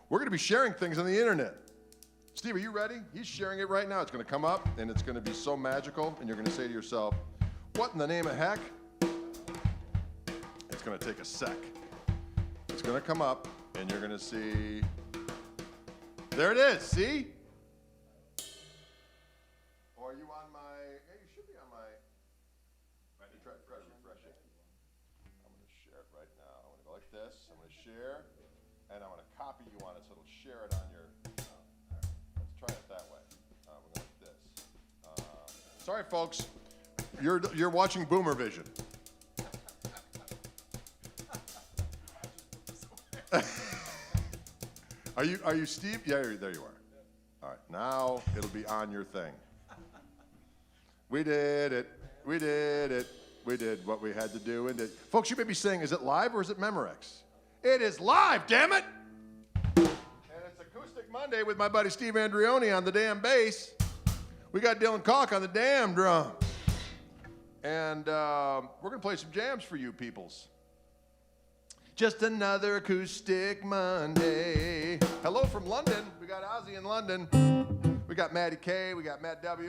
We're going to be sharing things on the internet. Steve, are you ready? He's sharing it right now. It's going to come up, and it's going to be so magical, and you're going to say to yourself, what in the name of heck? It's going to take a sec. It's going to come up, and you're going to see, there it is, see? Or are you on my, hey, you should be on my, try to refresh it. I'm going to share it right now. I'm going to go like this. I'm going to share, and I'm going to copy you on it so it'll share it on your, let's try it that way. We're going like this. Sorry, folks. You're watching Boomer Vision. Are you Steve? Yeah, there you are. All right, now it'll be on your thing. We did it. We did it. We did what we had to do. And folks, you may be saying, is it live or is it Memorex? It is live, damn it! And it's Acoustic Monday with my buddy Steve Andreoni on the damn bass. We got Dylan Koch on the damn drums. And we're going to play some jams for you peoples. Just another Acoustic Monday. Hello from London. We got Ozzy in London. We got Matty K. We got Matt W.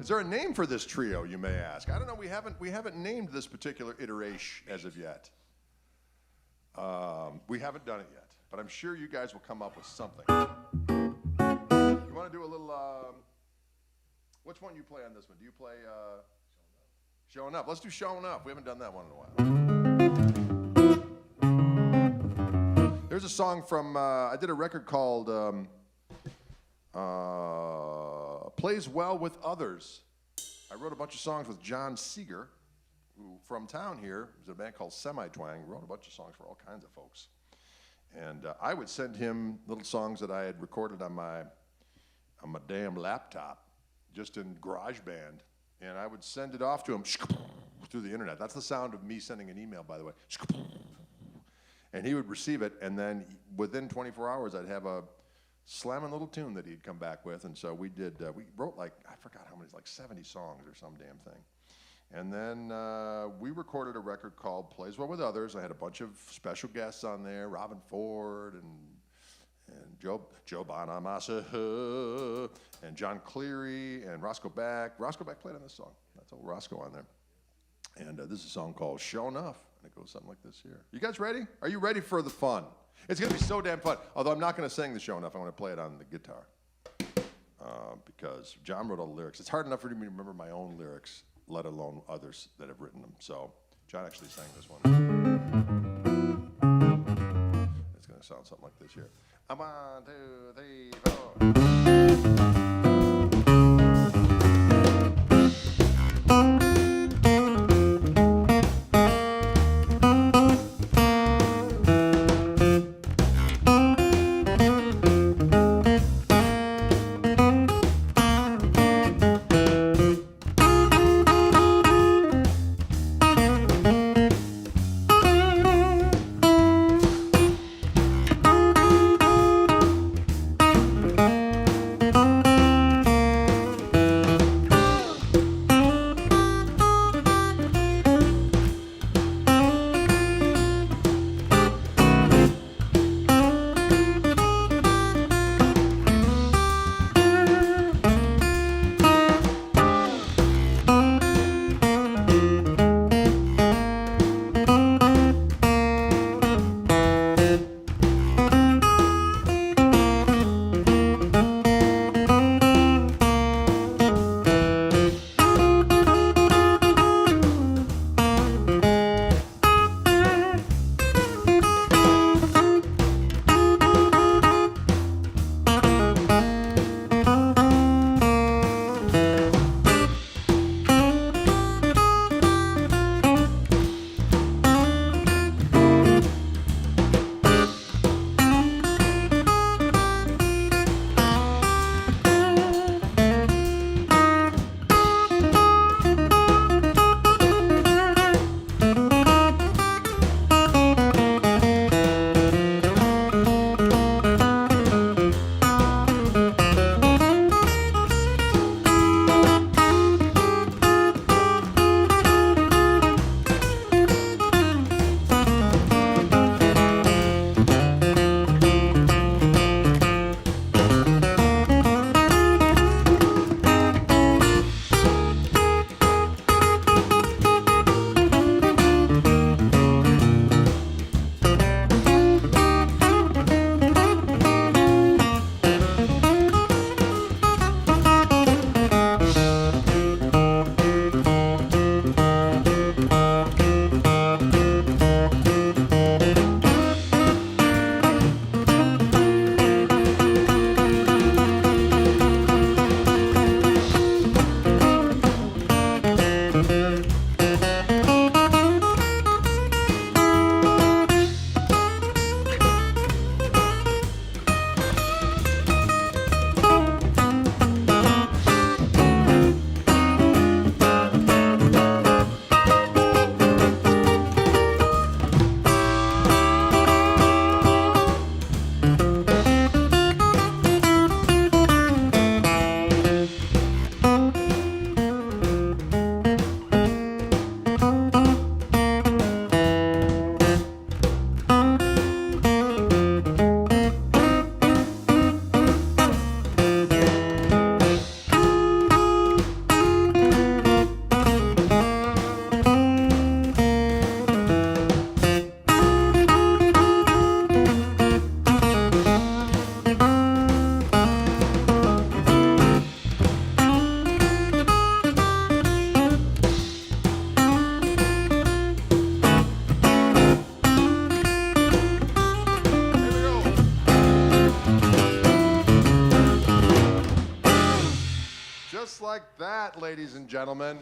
Is there a name for this trio, you may ask? I don't know. We haven't named this particular iteration as of yet. We haven't done it yet, but I'm sure you guys will come up with something. You want to do a little? Which one do you play on this one? Do you play Showing Up? Let's do Showing Up. We haven't done that one in a while. There's a song from, I did a record called Plays Well with Others. I wrote a bunch of songs with John Seeger, who from town here, was in a band called Semi-Twang, wrote a bunch of songs for all kinds of folks. And I would send him little songs that I had recorded on my damn laptop, just in GarageBand, and I would send it off to him through the internet. That's the sound of me sending an email, by the way. And he would receive it, and then within 24 hours, I'd have a slamming little tune that he'd come back with. And so we wrote like, I forgot how many, like 70 songs or some damn thing. And then we recorded a record called Plays Well with Others. I had a bunch of special guests on there, Robin Ford and Joe Bonamassa and John Cleary and Roscoe Beck. Roscoe Beck played on this song. That's old Roscoe on there. And this is a song called Show Enough. And it goes something like this here. You guys ready? Are you ready for the fun? It's going to be so damn fun. Although I'm not going to sing the Show Enough. I'm going to play it on the guitar. Because John wrote all the lyrics. It's hard enough for me to remember my own lyrics, let alone others that have written them. So John actually sang this one. It's going to sound something like this here. 1, 2, 3, 4. like that, ladies and gentlemen.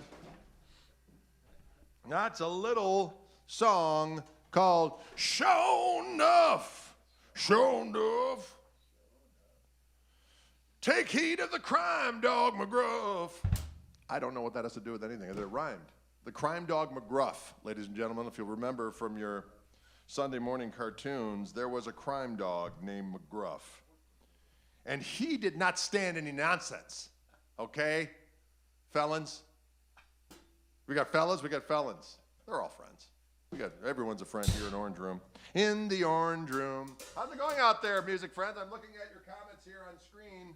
That's a little song called Show Enough. Show Enough. Take heed of the crime dog McGruff. I don't know what that has to do with anything. It rhymed. The crime dog McGruff, ladies and gentlemen, if you'll remember from your Sunday morning cartoons, there was a crime dog named McGruff. And he did not stand any nonsense, okay? Felons. We got fellas, we got felons. They're all friends. Everyone's a friend here in Orange Room. In the Orange Room. How's it going out there, music friends? I'm looking at your comments here on screen.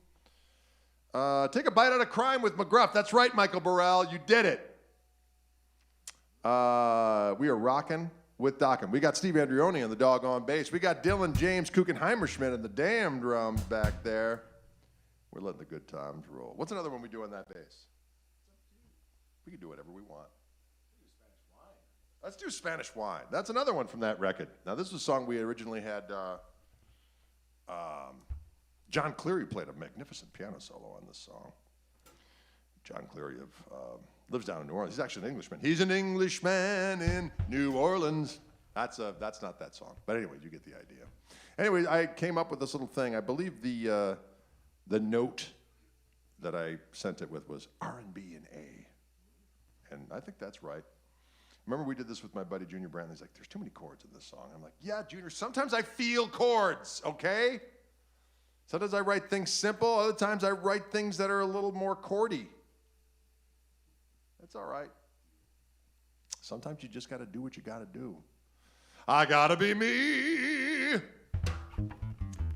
Take a bite out of crime with McGruff. That's right, Michael Burrell. You did it. We are rocking with Tascam. We got Steve Andreoni on the doggone bass. We got Dylan James Kuchenheimerschmidt on the damn drums back there. We're letting the good times roll. What's another one we do on that bass? We can do whatever we want. Let's do Spanish Wine. That's another one from that record. Now, this is a song we originally had. John Cleary played a magnificent piano solo on this song. John Cleary lives down in New Orleans. He's actually an Englishman. He's an Englishman in New Orleans. That's not that song. But anyway, you get the idea. Anyway, I came up with this little thing. I believe the note that I sent it with was R&B and A. And I think that's right. Remember we did this with my buddy Junior Brantley. He's like, there's too many chords in this song. I'm like, yeah, Junior, sometimes I feel chords, okay? Sometimes I write things simple. Other times I write things that are a little more chordy. That's all right. Sometimes you just got to do what you got to do. I got to be me.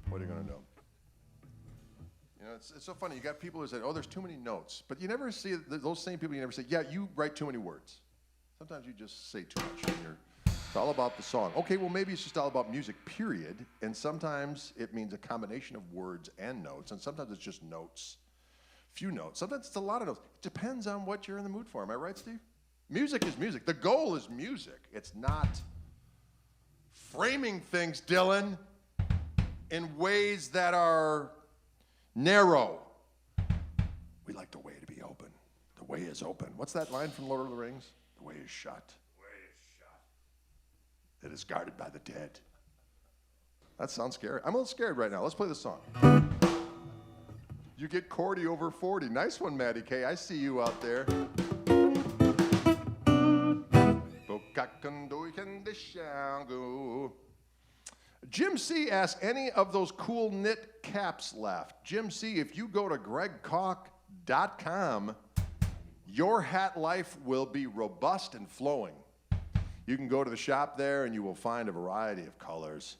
What are you going to do? You know, it's so funny. You got people who say, oh, there's too many notes. But you never see, those same people, you never say, yeah, you write too many words. Sometimes you just say too much. It's all about the song. Okay, well, maybe it's just all about music, period. And sometimes it means a combination of words and notes. And sometimes it's just notes, few notes. Sometimes it's a lot of notes. It depends on what you're in the mood for. Am I right, Steve? Music is music. The goal is music. It's not framing things, Dylan, in ways that are narrow. We like the way to be open. The way is open. What's that line from Lord of the Rings? The way is shut. The way is shut. It is guarded by the dead. That sounds scary. I'm a little scared right now. Let's play the song. You get Cordy over 40. Nice one, Maddie K. I see you out there. Jim C. asks, any of those cool knit caps left? Jim C., if you go to gregkoch.com, your hat life will be robust and flowing. You can go to the shop there and you will find a variety of colors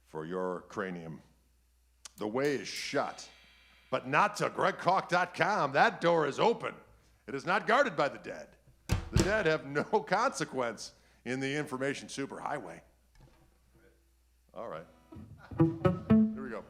for your cranium. The way is shut, but not to gregkoch.com. That door is open. It is not guarded by the dead. The dead have no consequence in the information superhighway. All right. Here we go.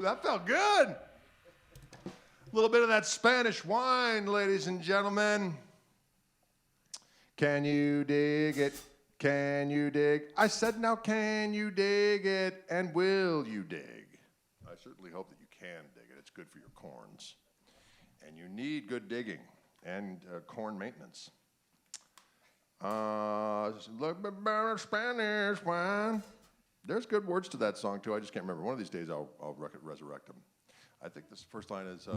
that felt good. A little bit of that Spanish wine, ladies and gentlemen. Can you dig it? Can you dig? I said, now can you dig it? And will you dig? I certainly hope that you can dig it. It's good for your corns. And you need good digging and corn maintenance. Look better Spanish wine. There's good words to that song, too. I just can't remember. One of these days, I'll resurrect them. I think this first line is,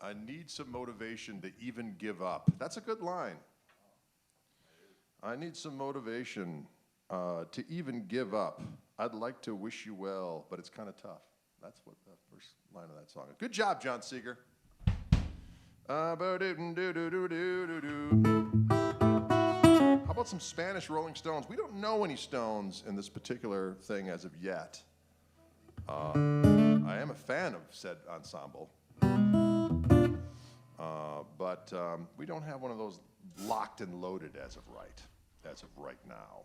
I need some motivation to even give up. That's a good line. I need some motivation to even give up. I'd like to wish you well, but it's kind of tough. That's what the first line of that song is. Good job, John Seeger. How about some Spanish Rolling Stones? We don't know any Stones in this particular thing as of yet. I am a fan of said ensemble. But we don't have one of those locked and loaded as of right now.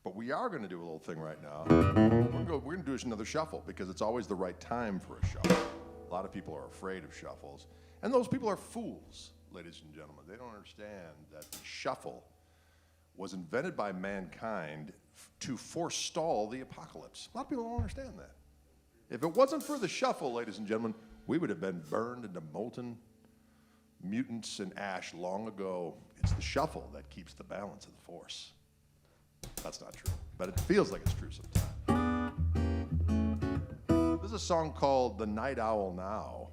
But we are going to do a little thing right now. We're going to do another shuffle because it's always the right time for a shuffle. A lot of people are afraid of shuffles. And those people are fools, ladies and gentlemen. They don't understand that the shuffle was invented by mankind to forestall the apocalypse. A lot of people don't understand that. If it wasn't for the shuffle, ladies and gentlemen, we would have been burned into molten mutants and ash long ago. It's the shuffle that keeps the balance of the force. That's not true, but it feels like it's true sometimes. This is a song called The Night Owl Now,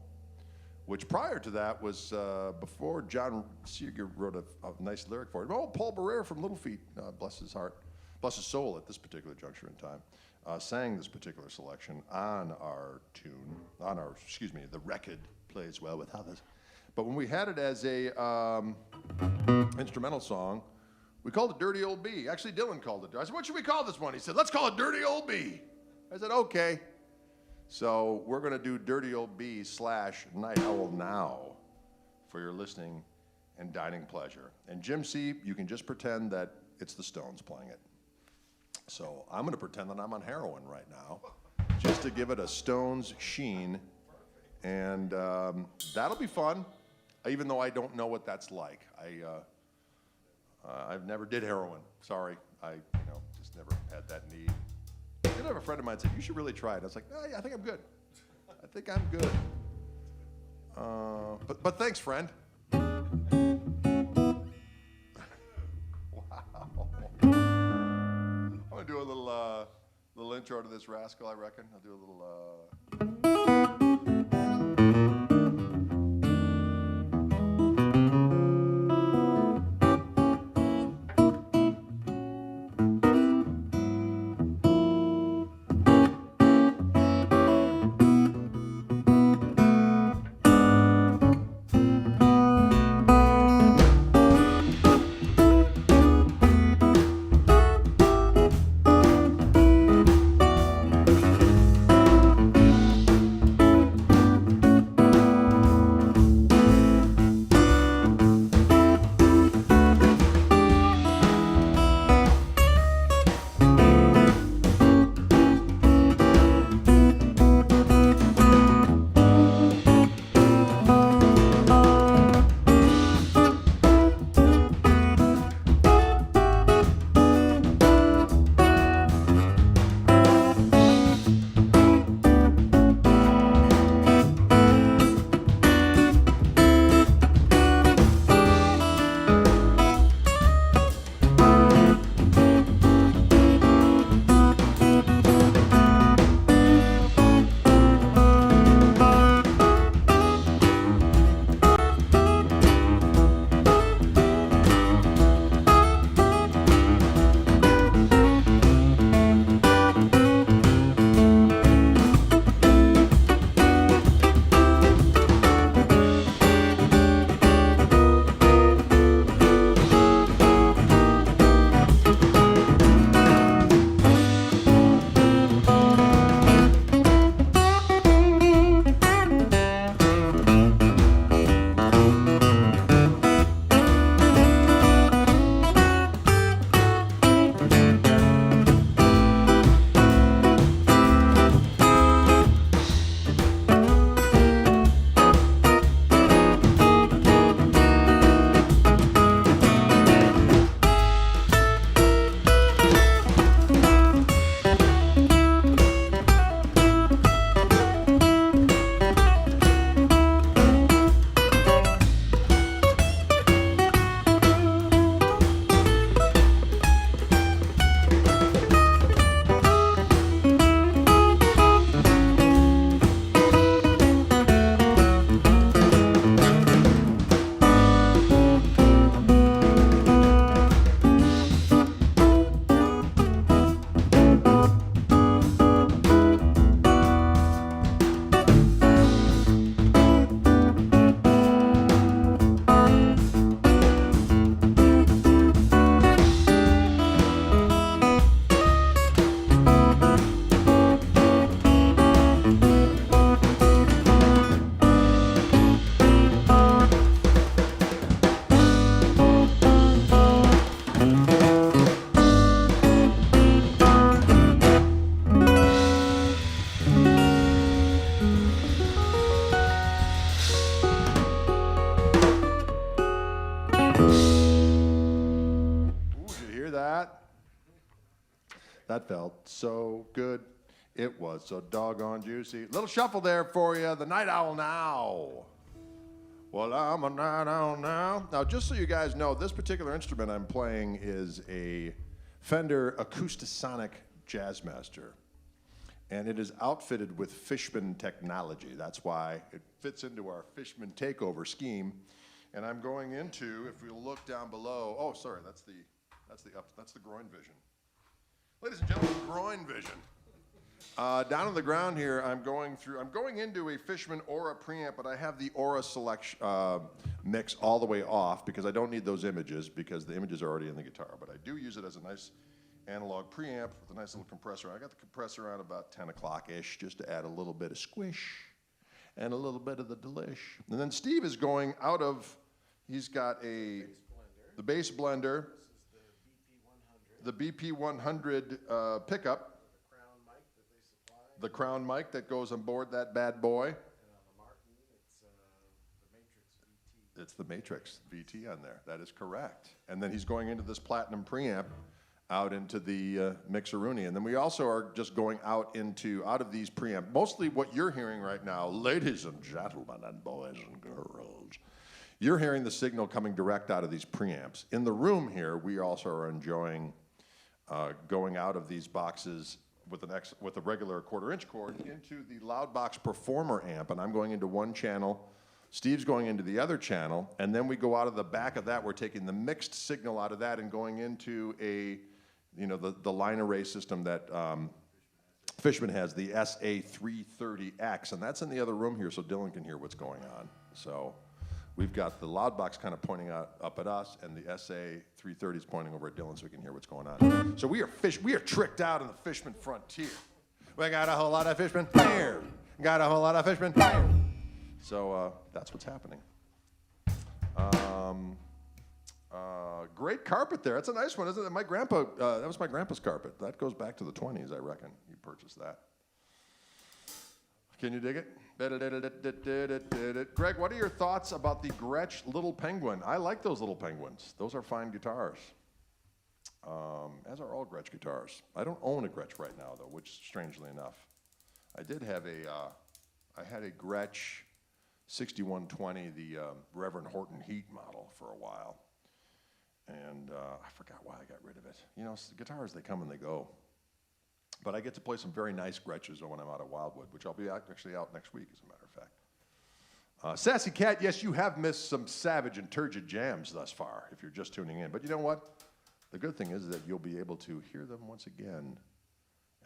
which prior to that was before John Seeger wrote a nice lyric for it. Oh, Paul Barrere from Little Feat, bless his heart, bless his soul at this particular juncture in time, sang this particular selection on our tune, the record plays well with others. But when we had it as a instrumental song, we called it Dirty Old Bee. Actually, Dylan called it. I said, what should we call this one? He said, let's call it Dirty Old Bee. I said, okay. So we're going to do Dirty Old Bee / Night Owl Now for your listening and dining pleasure. And Jim C., you can just pretend that it's the Stones playing it. So I'm going to pretend that I'm on heroin right now, just to give it a Stones sheen. And that'll be fun, even though I don't know what that's like. I've never did heroin. Sorry, I just never had that need. I did have a friend of mine said, you should really try it. I was like, oh, yeah, I think I'm good. I think I'm good. But thanks, friend. Wow. I'm going to do a little intro to this rascal, I reckon. I'll do a little... That felt so good. It was so doggone juicy. Little shuffle there for you. The Night Owl now. Well, I'm a night owl now. Now, just so you guys know, this particular instrument I'm playing is a Fender Acoustasonic Jazzmaster. And it is outfitted with Fishman technology. That's why it fits into our Fishman takeover scheme. And I'm going into, if we look down below, oh, sorry, that's the groin vision. Ladies and gentlemen, groin vision. Down on the ground here, I'm going into a Fishman Aura preamp, but I have the Aura selection mix all the way off because I don't need those images because the images are already in the guitar. But I do use it as a nice analog preamp with a nice little compressor. I got the compressor on about 10 o'clock-ish just to add a little bit of squish and a little bit of the delish. And then Steve is going out of, he's got the bass blender, the BP100 pickup, the crown mic that goes on board that bad boy. And on the Martin, it's the Matrix VT on there. That is correct. And then he's going into this platinum preamp out into the Mixeroonie. And then we also are just going out of these preamp. Mostly what you're hearing right now, ladies and gentlemen and boys and girls, you're hearing the signal coming direct out of these preamps. In the room here, we also are enjoying going out of these boxes with a regular quarter-inch cord into the Loudbox Performer amp, and I'm going into one channel, Steve's going into the other channel, and then we go out of the back of that, we're taking the mixed signal out of that and going into the line array system that Fishman has, the SA330X, and that's in the other room here so Dylan can hear what's going on. So we've got the Loudbox kind of pointing up at us, and the SA330 is pointing over at Dylan so we can hear what's going on. So we are tricked out in the Fishman frontier. We got a whole lot of Fishman here. Got a whole lot of Fishman here. So that's what's happening. Great carpet there. That's a nice one, isn't it? My grandpa, that was my grandpa's carpet. That goes back to the 20s, I reckon. He purchased that. Can you dig it? Greg, what are your thoughts about the Gretsch Little Penguin? I like those little penguins. Those are fine guitars, as are all Gretsch guitars. I don't own a Gretsch right now, though, which, strangely enough, I did have I had a Gretsch 6120, the Reverend Horton Heat model for a while, and I forgot why I got rid of it. You know, guitars, they come and they go. But I get to play some very nice Gretches when I'm out at Wildwood, which I'll be actually out next week, as a matter of fact. Sassy Cat, yes, you have missed some savage and turgid jams thus far, if you're just tuning in. But you know what? The good thing is that you'll be able to hear them once again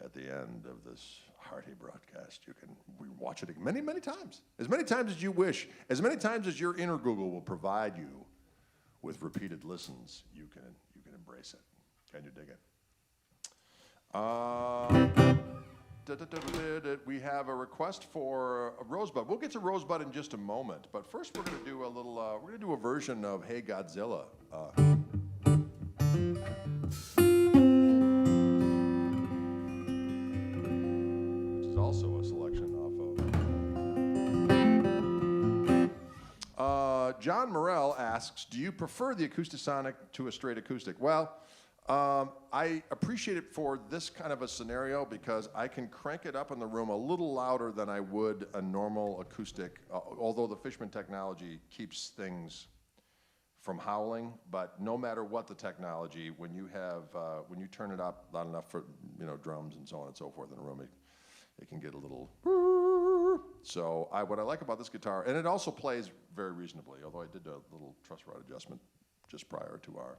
at the end of this hearty broadcast. You can watch it many, many times. As many times as you wish. As many times as your inner Google will provide you with repeated listens, you can embrace it. Can you dig it? We have a request for a Rosebud. We'll get to Rosebud in just a moment, but first we're going to do a version of Hey Godzilla. Which is also a selection off of. John Morrell asks, do you prefer the Acoustasonic to a straight acoustic? Well, I appreciate it for this kind of a scenario because I can crank it up in the room a little louder than I would a normal acoustic, although the Fishman technology keeps things from howling. But no matter what the technology, when you turn it up loud enough for drums and so on and so forth in a room, it can get a little. So what I like about this guitar, and it also plays very reasonably, although I did a little truss rod adjustment just prior to our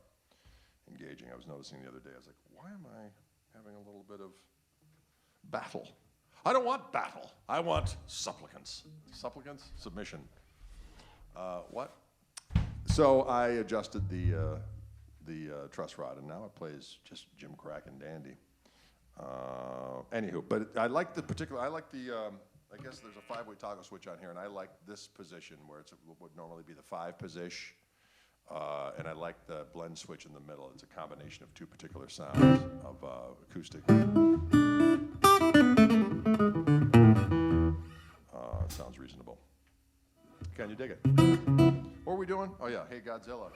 engaging. I was noticing the other day, I was like, why am I having a little bit of battle? I don't want battle. I want supplicants. Supplicants? Submission. What? So I adjusted the truss rod, and now it plays just Jim Crack and dandy. Anywho, but I like the, I guess there's a 5-way toggle switch on here, and I like this position where it would normally be the 5 position. And I like the blend switch in the middle. It's a combination of two particular sounds of acoustic. Sounds reasonable. Can you dig it? What are we doing? Oh yeah, Hey Godzilla.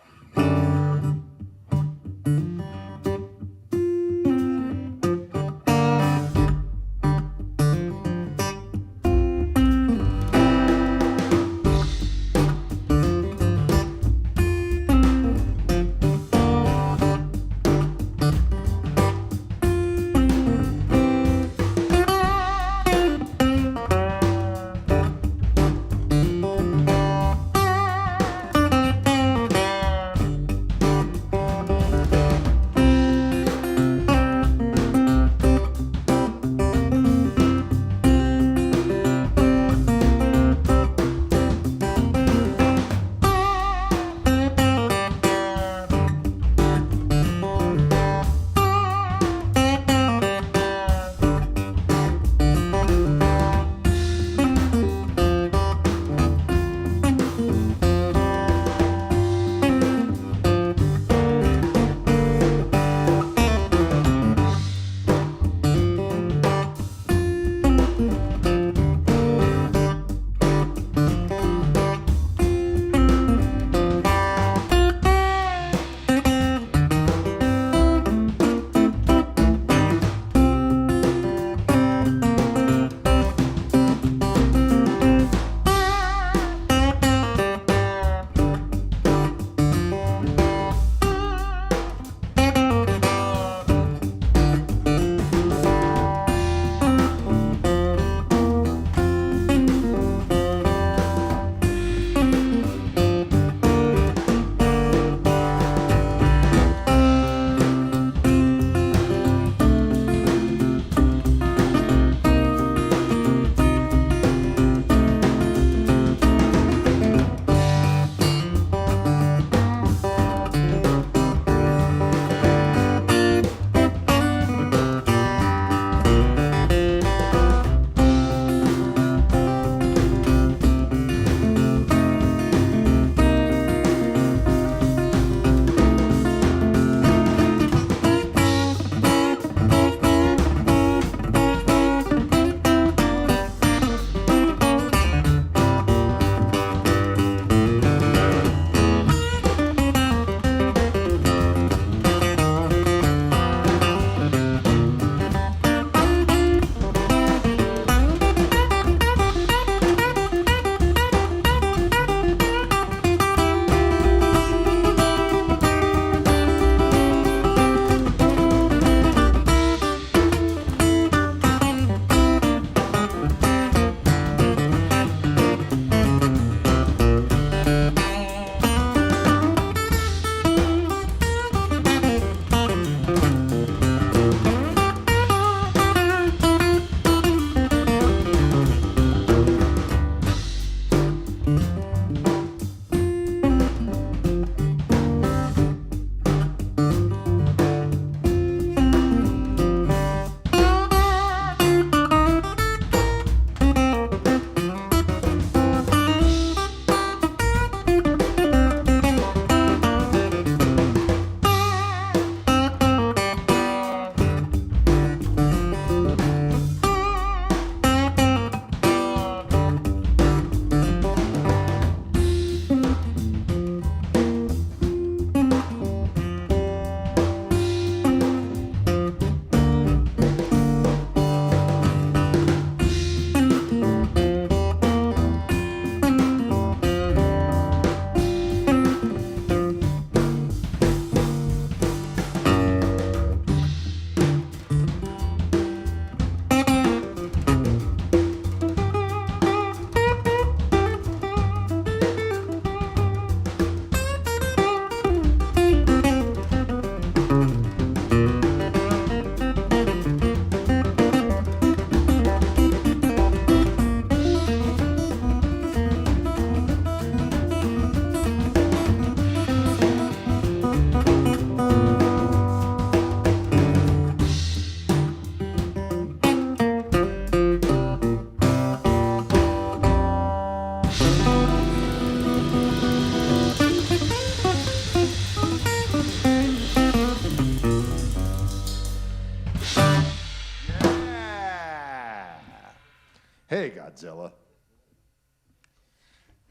Hey, Godzilla.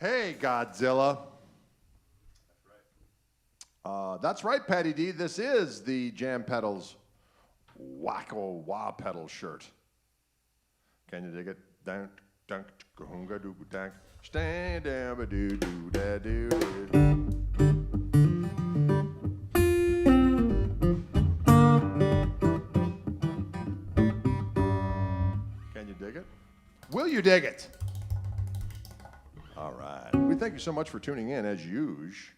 Hey, Godzilla. That's right, Patty D. This is the Jam Pedals Wacko Wah Pedal shirt. Can you dig it? Dunk, dunk, kahunga doo dunk, stand down, ba doo doo da doo doo. Can you dig it? Will you dig it? All right. We thank you so much for tuning in, as usual.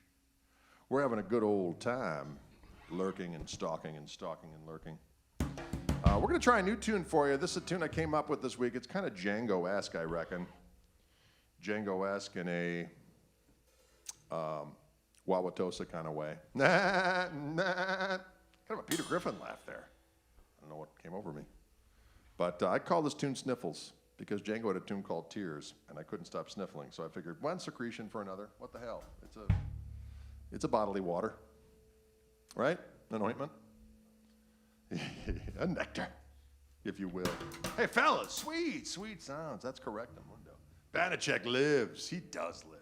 We're having a good old time lurking and stalking and stalking and lurking. We're going to try a new tune for you. This is a tune I came up with this week. It's kind of Django-esque, I reckon. Django-esque in a Wauwatosa kind of way. Nah, nah. Kind of a Peter Griffin laugh there. I don't know what came over me. But I call this tune Sniffles because Django had a tune called Tears, and I couldn't stop sniffling. So I figured, one secretion for another. What the hell? It's a bodily water, right? An ointment. A nectar, if you will. Hey, fellas, sweet, sweet sounds. That's correct, Mundo. Banachek lives. He does live.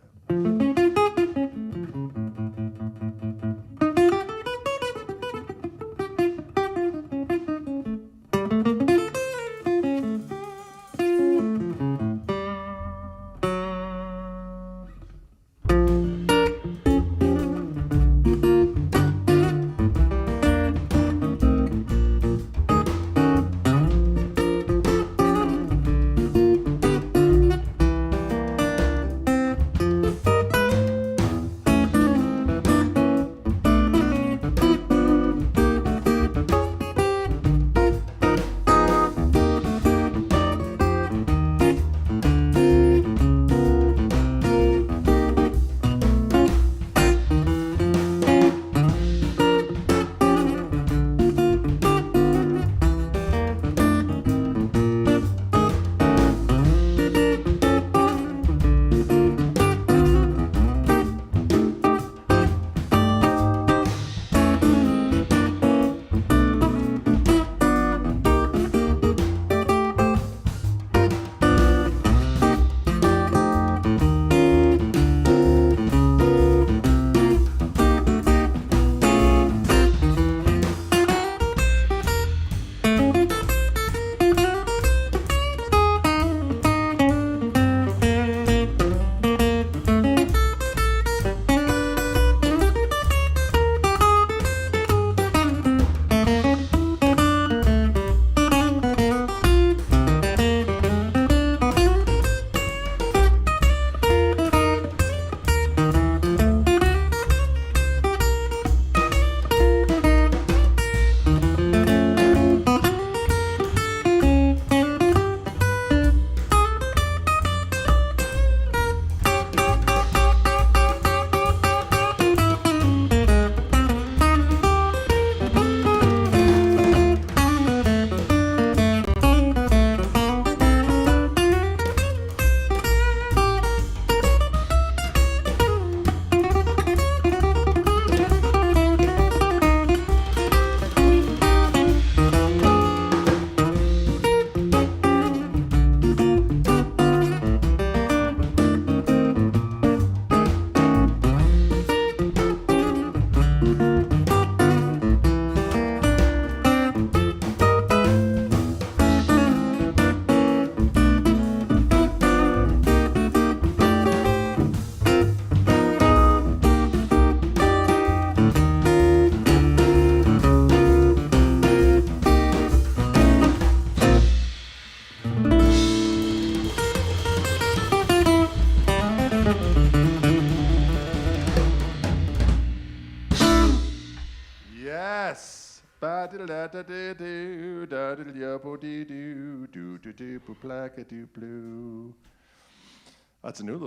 That's a new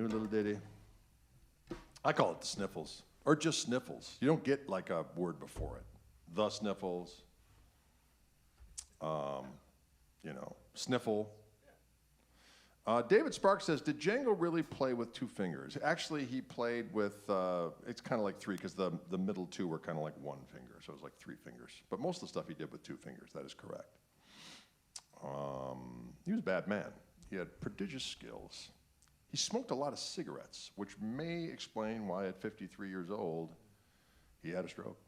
little ditty. I call it the Sniffles, or just Sniffles. You don't get like a word before it. The Sniffles, Sniffle. David Sparks says, did Django really play with two fingers? Actually, he played with, it's kind of like three, because the middle two were kind of like one finger, so it was like 3 fingers. But most of the stuff he did with 2 fingers, that is correct. He was a bad man. He had prodigious skills. He smoked a lot of cigarettes, which may explain why at 53 years old, he had a stroke.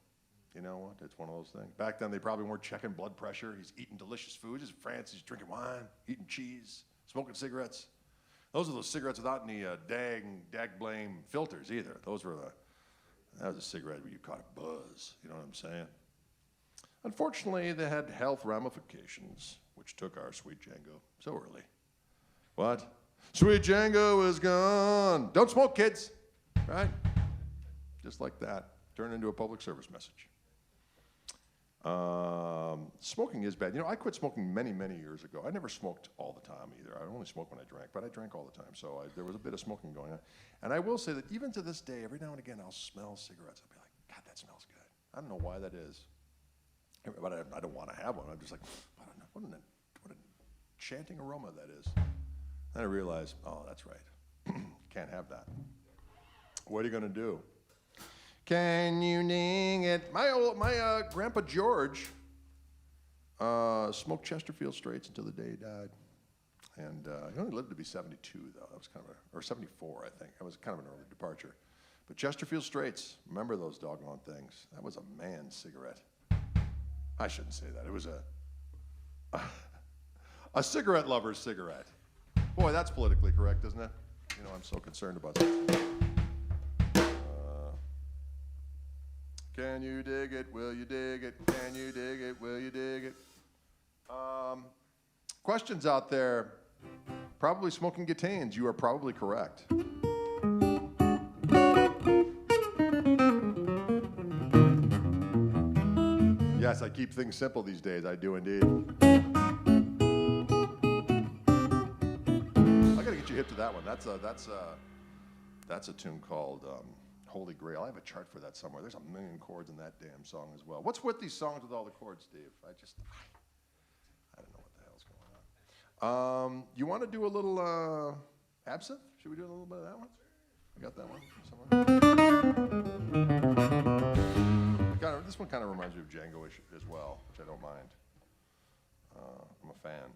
You know what? It's one of those things. Back then, they probably weren't checking blood pressure. He's eating delicious foods. He's in France. He's drinking wine, eating cheese, smoking cigarettes. Those are those cigarettes without any dag blame filters either. That was a cigarette where you caught a buzz. You know what I'm saying? Unfortunately, they had health ramifications, which took our sweet Django so early. What? Sweet Django is gone. Don't smoke, kids. Right? Just like that. Turned into a public service message. Smoking is bad. You know, I quit smoking many, many years ago. I never smoked all the time either. I only smoked when I drank, but I drank all the time. So there was a bit of smoking going on. And I will say that even to this day, every now and again, I'll smell cigarettes. I'll be like, God, that smells good. I don't know why that is. But I don't want to have one. I'm just like, I don't know. What an enchanting aroma that is. Then I realized, oh, that's right. Can't have that. What are you going to do? Can you ding it? My Grandpa George smoked Chesterfield Straights until the day he died. And he only lived to be 72, though. That was kind of or 74, I think. That was kind of an early departure. But Chesterfield Straights, remember those doggone things. That was a man's cigarette. I shouldn't say that. It was a cigarette lover's cigarette. Boy, that's politically correct, isn't it? You know, I'm so concerned about that. Can you dig it? Will you dig it? Can you dig it? Will you dig it? Questions out there. Probably smoking gitanes. You are probably correct. Yes, I keep things simple these days. I do indeed. I gotta get you hip to that one. That's a tune called Holy Grail. I have a chart for that somewhere. There's a million chords in that damn song as well. What's with these songs with all the chords, Steve? I don't know what the hell's going on. You want to do a little Absinthe? Should we do a little bit of that one? I got that one somewhere. This one kind of reminds me of Django-ish as well, which I don't mind. I'm a fan.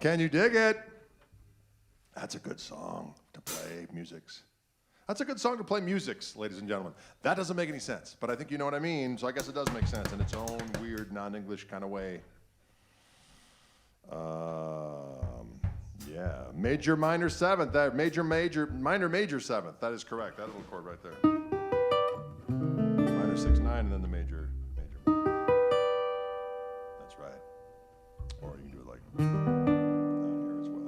Can you dig it? That's a good song to play musics. That's a good song to play musics, ladies and gentlemen. That doesn't make any sense, but I think you know what I mean, so I guess it does make sense in its own weird, non-English kind of way. Yeah, major, minor, seventh. That major, major, minor, major, seventh. That is correct. That little chord right there. Minor 6, 9, and then the major, major. That's right. Or you can do it like down here as well.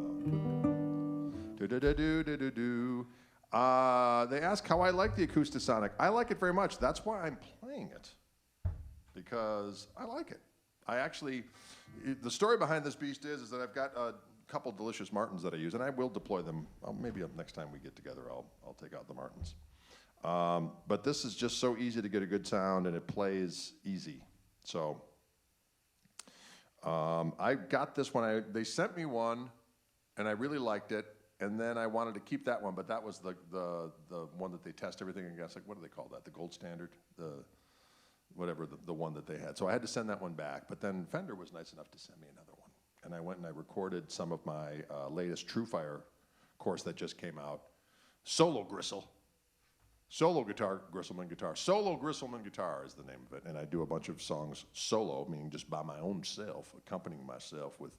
Do-do-do-do-do-do-do. They ask how I like the Acoustasonic. I like it very much. That's why I'm playing it, because I like it. I actually, the story behind this beast is that I've got a couple delicious Martins that I use, and I will deploy them. Maybe next time we get together, I'll take out the Martins. But this is just so easy to get a good sound, and it plays easy. So I got this one. They sent me one, and I really liked it. And then I wanted to keep that one, but that was the one that they test everything against. Like, what do they call that? The gold standard? The one that they had. So I had to send that one back. But then Fender was nice enough to send me another one. And I went and I recorded some of my latest TrueFire course that just came out. Solo Gristle. Solo guitar, Gristleman guitar. Solo Gristleman guitar is the name of it. And I do a bunch of songs solo, meaning just by my own self, accompanying myself with,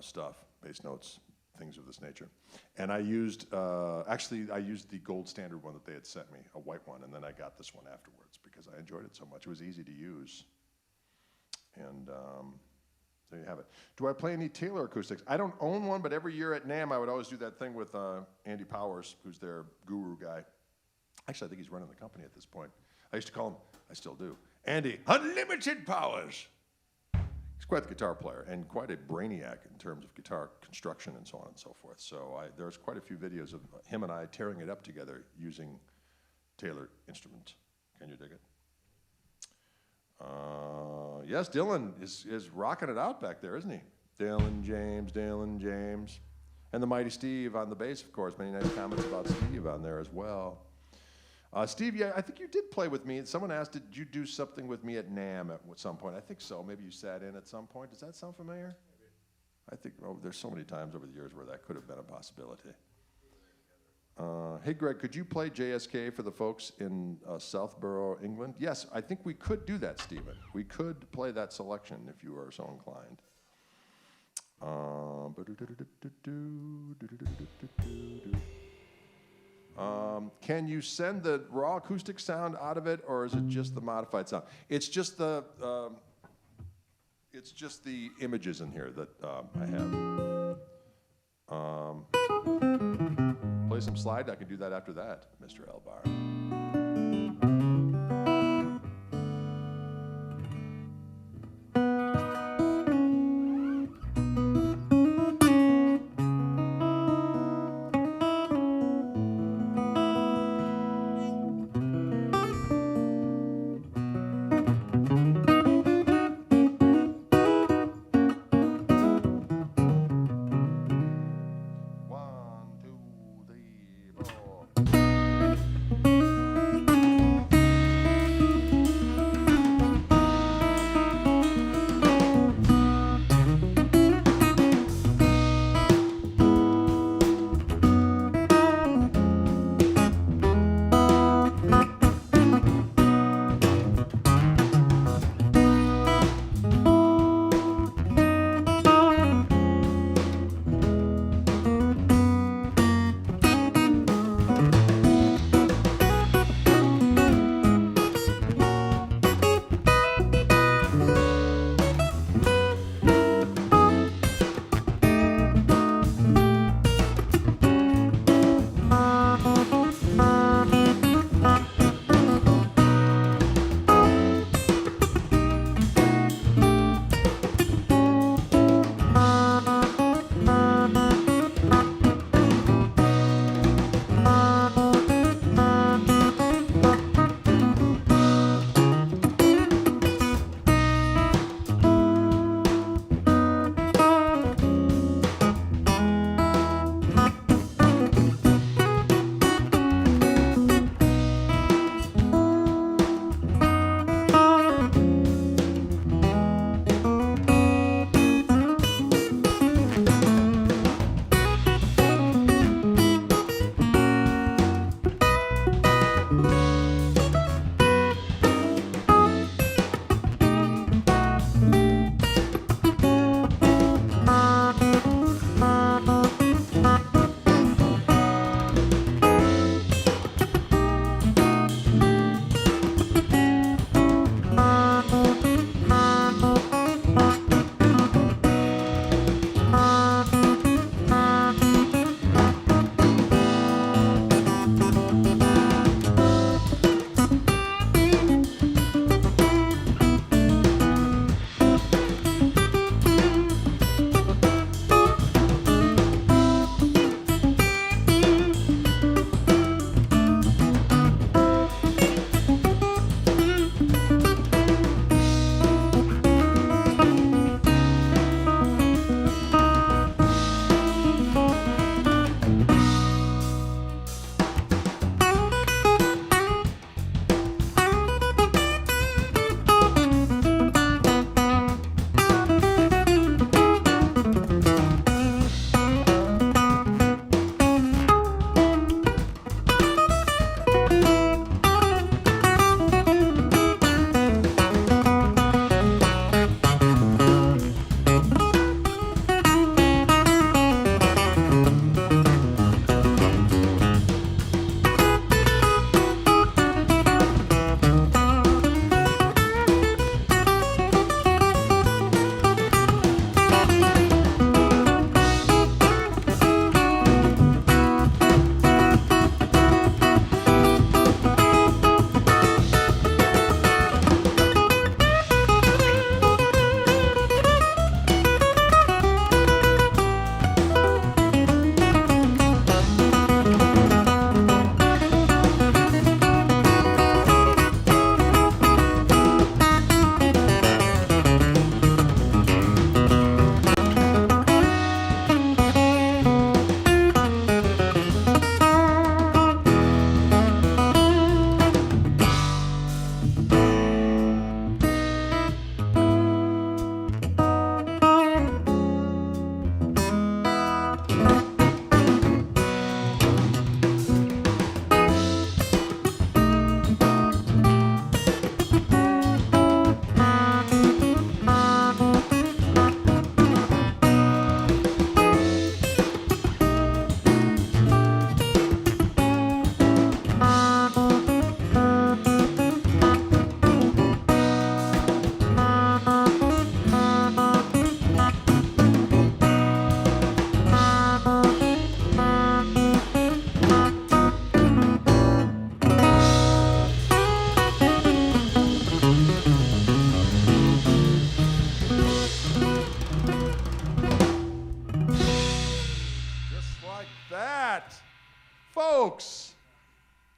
stuff, bass notes, things of this nature. And I used, I used the gold standard one that they had sent me, a white one, and then I got this one afterwards because I enjoyed it so much. It was easy to use. And there you have it. Do I play any Taylor acoustics? I don't own one, but every year at NAMM, I would always do that thing with Andy Powers, who's their guru guy. Actually, I think he's running the company at this point. I used to call him, I still do, Andy Unlimited Powers. He's quite the guitar player and quite a brainiac in terms of guitar construction and so on and so forth. So there's quite a few videos of him and I tearing it up together using Taylor instruments. Can you dig it? Yes, Dylan is rocking it out back there, isn't he? Dylan James. And the Mighty Steve on the bass, of course. Many nice comments about Steve on there as well. Steve, yeah, I think you did play with me. Someone asked, did you do something with me at NAMM at some point? I think so. Maybe you sat in at some point. Does that sound familiar? Maybe. I think there's so many times over the years where that could have been a possibility. Hey, Greg, could you play JSK for the folks in Southborough, England? Yes, I think we could do that, Stephen. We could play that selection if you are so inclined. Can you send the raw acoustic sound out of it, or is it just the modified sound? It's just the images in here that I have. Play some slide. I can do that after that, Mr. Elbar.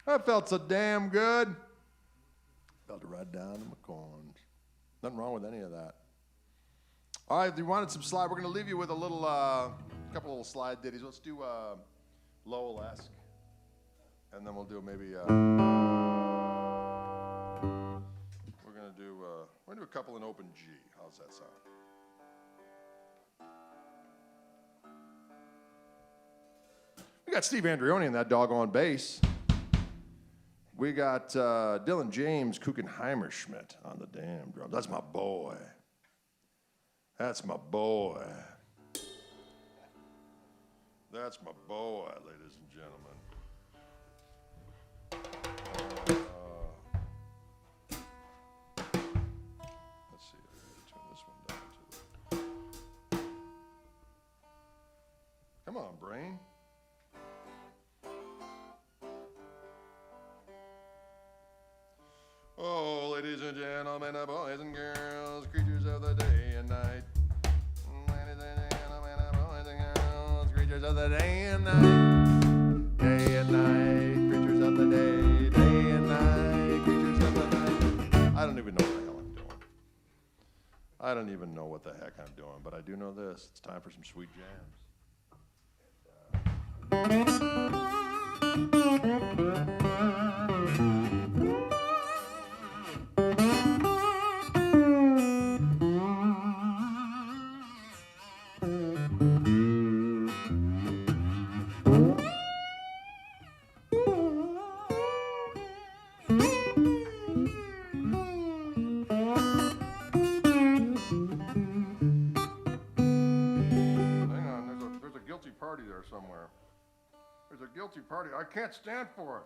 That felt so damn good. Felt it right down to my corns. Nothing wrong with any of that. All right, if you wanted some slide, we're going to leave you with a little, couple little slide ditties. Let's do Lowell-esque, and then we'll do maybe. We're going to do a couple in open G. How's that sound? We got Steve Andreoni in that doggone bass. We got Dylan James Kuchenheimer-Schmidt on the damn drums. That's my boy. That's my boy. That's my boy, ladies and gentlemen. Let's see. I'm going to turn this one down to the. Come on, brain. Oh, ladies and gentlemen, boys and girls, creatures of the day and night. Ladies and gentlemen, boys and girls, creatures of the day and night. Day and night, creatures of the day. Day and night, creatures of the night. I don't even know what the hell I'm doing. I don't even know what the heck I'm doing, but I do know this. It's time for some sweet jams. Somewhere. There's a guilty party. I can't stand for it.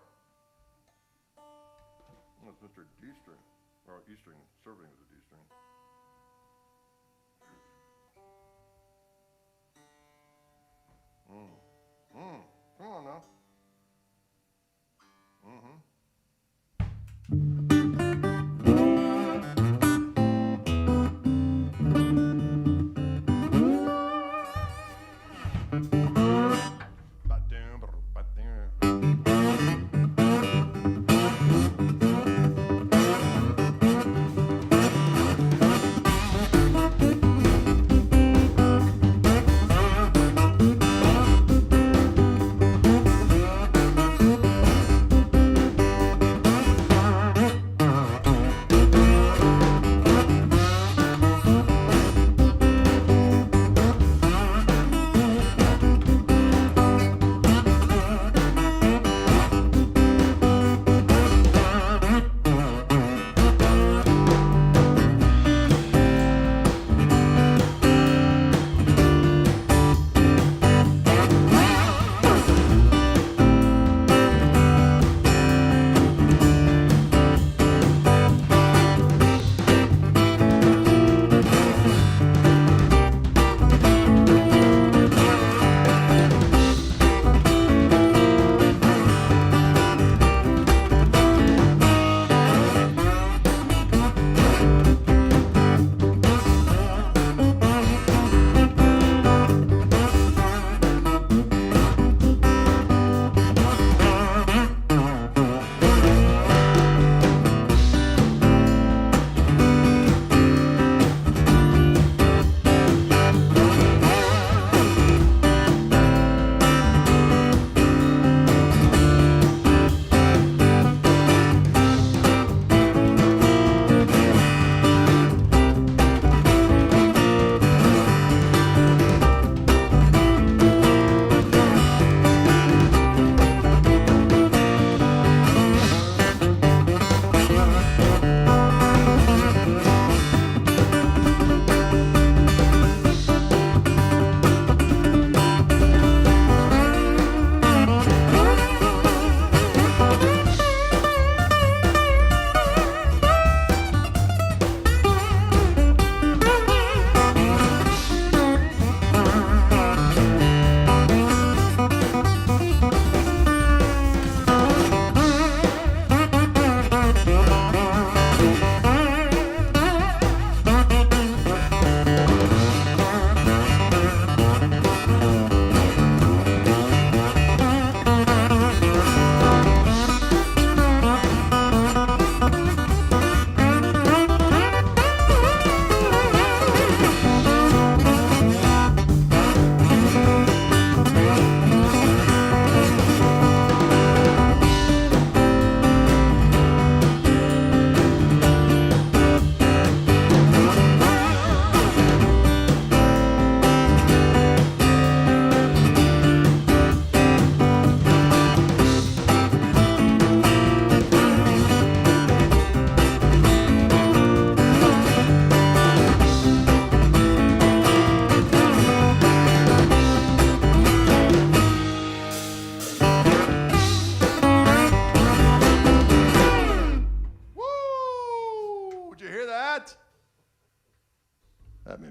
That's Mr. D-string. Or E-string. Serving as a D-string. Come on now.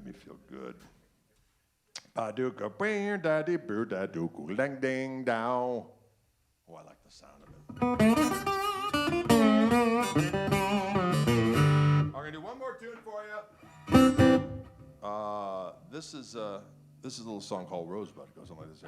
made me feel good. Ba-doo-ka, bing, da-dee-boo, da-doo-koo, lang, ding, dow. Oh, I like the sound of it. I'm gonna do one more tune for you. This is a little song called Rosebud. It goes on like this.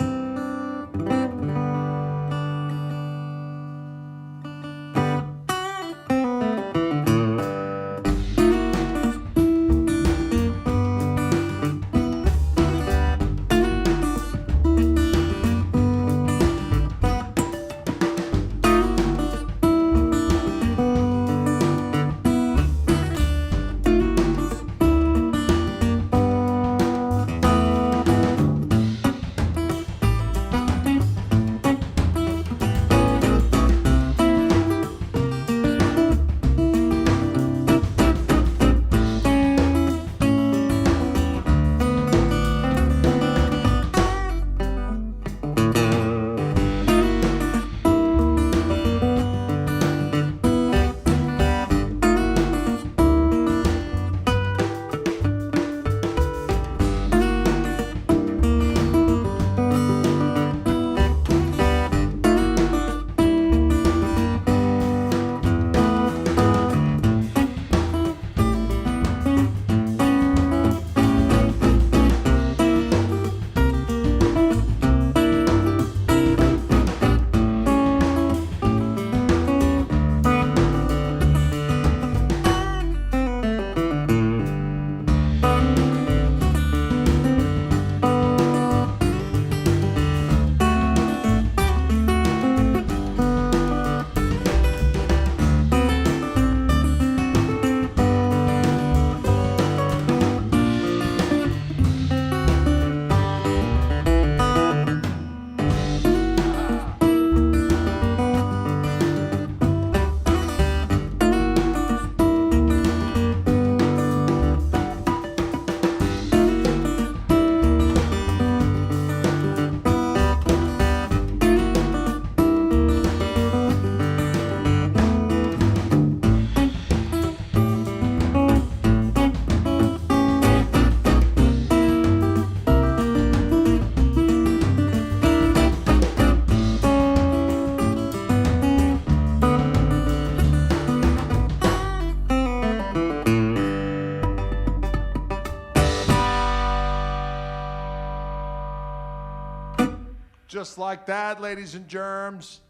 Just like that, ladies and germs.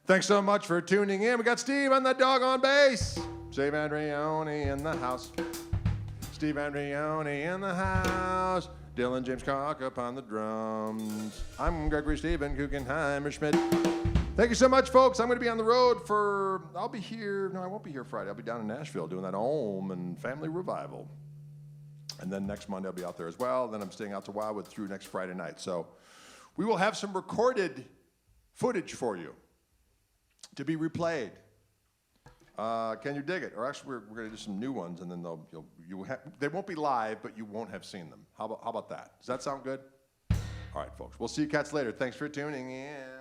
Thanks so much for tuning in. We got Steve on the doggone bass. Steve Andreoni in the house. Steve Andreoni in the house. Dylan James Koch up on the drums. I'm Gregory Stephen Guggenheimer Schmidt. Thank you so much, folks. I'm going to be on the road I'll be here. No, I won't be here Friday. I'll be down in Nashville doing that home and family revival. And then next Monday I'll be out there as well. Then I'm staying out to Wildwood through next Friday night. So we will have some recorded footage for you to be replayed. Can you dig it? Or actually, we're going to do some new ones, and then they won't be live, but you won't have seen them. How about that? Does that sound good? All right, folks. We'll see you cats later. Thanks for tuning in.